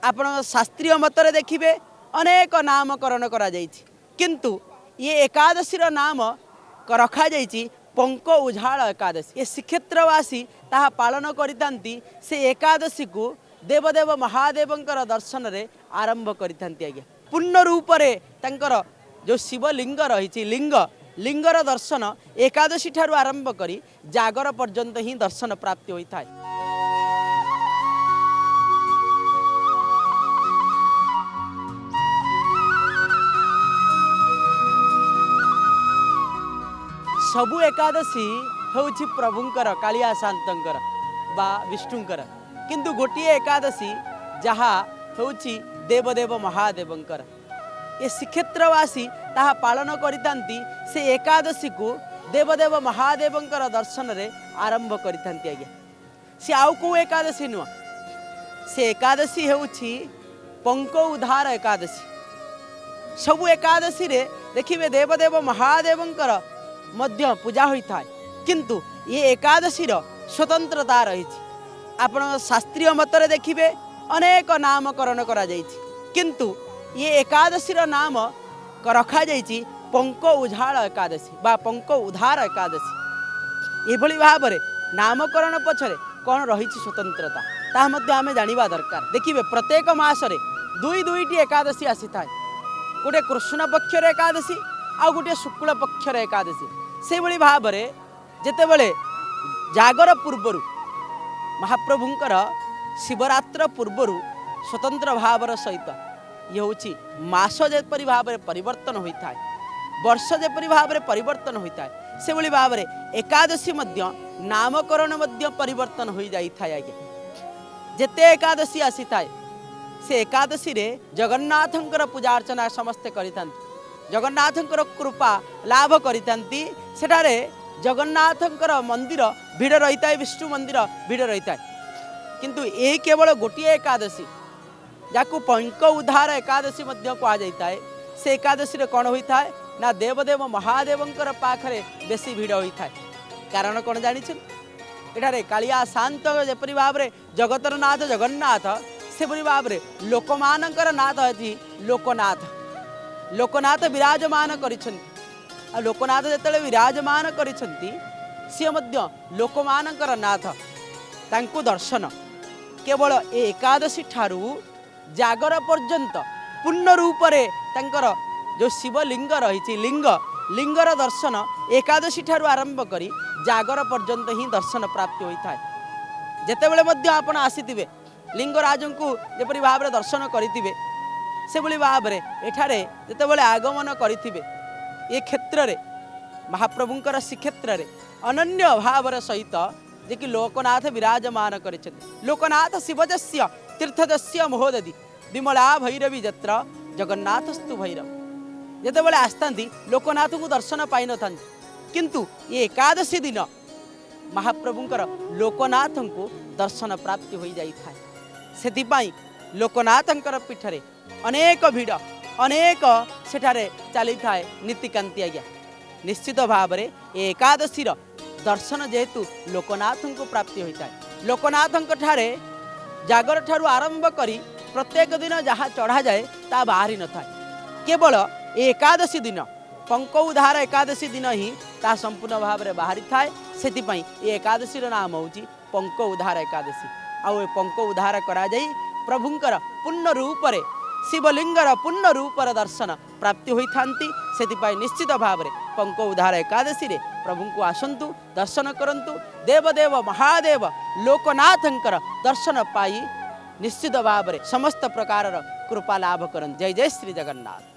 आपण शास्त्रीय मतरे देखिए अनेक नामकरण करा जाइछि किंतु ये एकादशी नाम रखा जाइछि पंक उझाल एकादशी। ये श्रीक्षेत्रवासी ताहा पालन करितांती से एकादशी को देवदेव महादेवंकर दर्शन रे आरंभ करितांती। आज्ञा पूर्ण रूप रे तंकर जो शिवलिंग रही लिंग लिंगर दर्शन एकादशी ठारू आरंभ करी जागर पर्यंत ही दर्शन प्राप्ति होता है। सबु एकादशी होउछि प्रभुंकर कालिया शांतंकर बा विष्णुंकर किंतु गोटे एकादशी जहा होउछि देवदेव महादेवंकर। ये श्रीक्षेत्रवासी ताहा पालन करितांती से एकादशी को देवदेव महादेवंकर दर्शन रे आरंभ करितांती। आज्ञा से आउ को एकादशी नुआ से एकादशी होउछि पंक उद्धार एकादशी। सबु एकादशी रे देखिबे देवदेव महादेवंकर मध्य पूजा होता है किंतु ये एकादशी स्वतंत्रता रही। आपण शास्त्रीय मतरे देखिए अनेक नामकरण करा जाइछि किंतु ये एकादशी नाम रखा जाइछि पंक उझाल एकादशी बा पंक उद्धार एकादशी। एभली भाव में नामकरण पछरे कौन रही स्वतंत्रता ता मध्य आमे जानिबा दरकार। देखिए प्रत्येक मासरे दुई दुईटी एकादशी आसी थाए। गोटे कृष्ण पक्षर एकादशी आ गोटे शुक्ल पक्षर एकादशी। से भली भाव में जेतेबेले जागर पूर्वर महाप्रभुंकर शिवरात्र पूर्वर स्वतंत्र भावर सहित ये हूँ मास जेपरी भाव में परिवर्तन होता है, वर्ष जेपरी भाव में परिवर्तन होता है, से भली भाव में एकादशी मध्य नामकरण मध्य परिवर्तन हो जाए। आज्ञा जेते एकादशी आसी थाए से एकादशी रे जगन्नाथंकर पूजा अर्चना समस्ते करितांती। जगन्नाथंकर कृपा लाभ करितांती। सेठारे जगन्नाथंकर मंदिर भिड़ रही है, विष्णु मंदिर भिड़ रही है किंतु यही केवल गोटे एकादशी जाकू पंक उद्धार एकादशी मध्य कहा जाता है। से एकादशी रे कौन होता है ना देवदेव महादेवंकर पाखरे बेसी भिड़ होता है। कारण कौन जानी एठारे कालिया शांत जेपरी भाव में जगतर नाथ जगन्नाथ से भाव में लोकमानंकर नाथ है लोकनाथ। लोकनाथ विराजमान करिसेंती। लोकनाथ जेतेबेले विराजमान करिसेंती सी मध्य लोकमानंकर नाथ। तांको दर्शन केवल एकादशी ठारू जागर पर्यंत पूर्ण रूप रे तांकर जो शिवलिंग रही लिंग लिंगर दर्शन एकादशी ठारू आरंभ करी जागर पर्यंत ही दर्शन प्राप्ति होता है। जेतेबेले मध्य आपण आसीथिबे लिंगराज को जेपरी भाव में दर्शन करिथिबे से भली भाव में एठारे जेतेबेले आगमन करिथिबे ये क्षेत्र रे महाप्रभुंकर श्रीक्षेत्र रे अनन्य भावर सहित जे कि लोकनाथ विराजमान करिसेंती। लोकनाथ शिवजस्य तीर्थदस्य महोदधि विमला भैरवी जत्र जगन्नाथस्तु भैरव। जेतेबेले आस्तांती लोकनाथ को दर्शन पाई न थांती किंतु ये एकादशी दिन महाप्रभुंकर लोकनाथ को दर्शन प्राप्ति हो जाई थाए। सेथिपाई लोकनाथंकर पीठरे अनेक भिड़ अनेक सेठारे चली थाए नीतिकांति। आज्ञा निश्चित भाव में एकादशी दर्शन जेहेतु लोकनाथ को प्राप्ति होता है। लोकनाथ ठारे जागर ठारू आरंभ करी प्रत्येक दिन जहाँ चढ़ा जाए ता बाहरी न था। केवल एकादशी दिन पंक उद्धार एकादशी दिन ही ता संपूर्ण भाव में बाहरी थाए। सेतिपाई ये एकादशी नाम होची पंक उद्धार एकादशी। आउ ए पंक उद्धार करा जाई प्रभुंकर पूर्ण रूप रे शिवलिंगर पूर्ण रूपर दर्शन प्राप्ति होता। से निश्चित भाव में पंक उद्धार एकादशी रे प्रभु को आसतु दर्शन करंतु। देवदेव महादेव लोकनाथंकर दर्शन पाई निश्चित भाव में समस्त प्रकार कृपा लाभ करन। जय जय श्री जगन्नाथ।